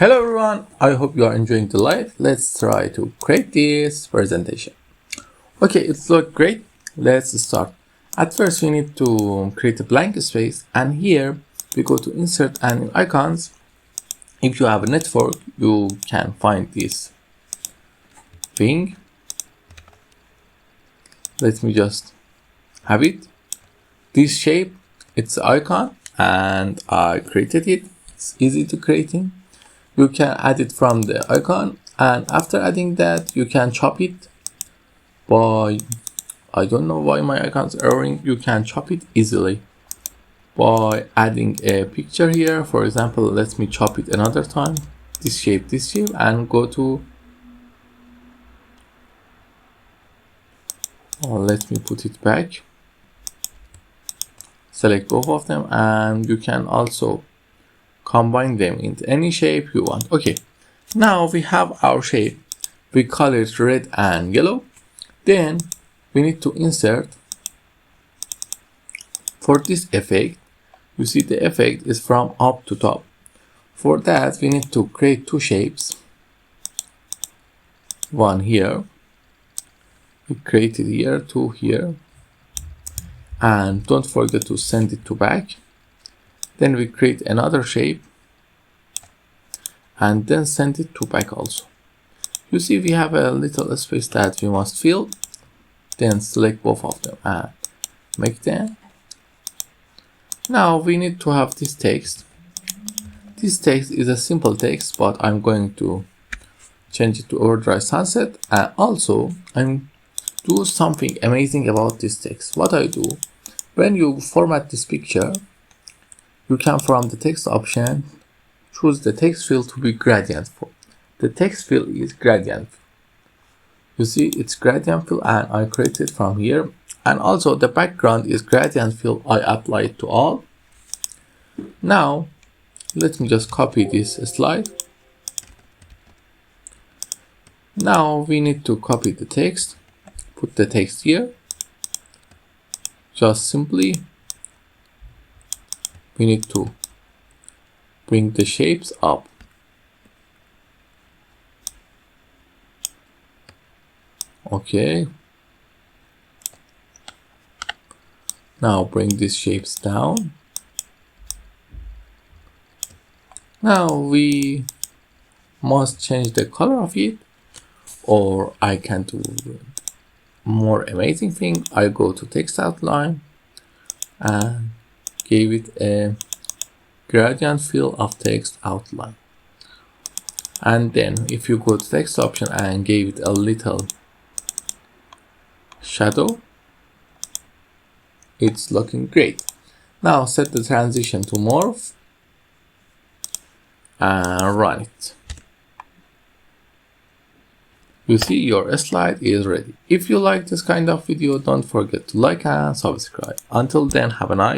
Hello everyone, I hope you are enjoying the live. Let's try to create this presentation. Okay, it looks great. Let's start. At first we need to create a blank space, and here we go to insert and icons. If you have a network, you can find this thing. Let me just have it. This shape, it's the icon, and I created it. It's easy to creating. You can add it from the icon, and after adding that you can chop it by, I don't know why my icon's erroring. You can chop it easily by adding a picture here. For example, let me chop it another time, this shape, and go to, let me put it back, select both of them, and you can also combine them into any shape you want. Okay, now we have our shape. We color it red and yellow. Then we need to insert. For this effect, you see the effect is from up to top. For that, we need to create two shapes. One here, we created here, two here, and don't forget to send it to back. Then we create another shape and then send it to back also. You see we have a little space that we must fill. Then select both of them and make them. Now we need to have this text. This text is a simple text, but I'm going to change it to overdrive sunset, and also I'm do something amazing about this text. What I do, when you format this picture, you can, from the text option, choose the text fill to be gradient fill. The text fill is gradient fill. You see it's gradient fill, and I create it from here. And also the background is gradient fill. I apply it to all. Now let me just copy this slide. Now we need to copy the text, put the text here. Just simply we need to bring the shapes up. Okay. Now bring these shapes down. Now we must change the color of it, or I can do more amazing thing. I go to text outline and give it a gradient fill of text outline. And then if you go to text option and give it a little shadow, it's looking great. Now set the transition to morph and run it. You see your slide is ready. If you like this kind of video, don't forget to like and subscribe. Until then, have a nice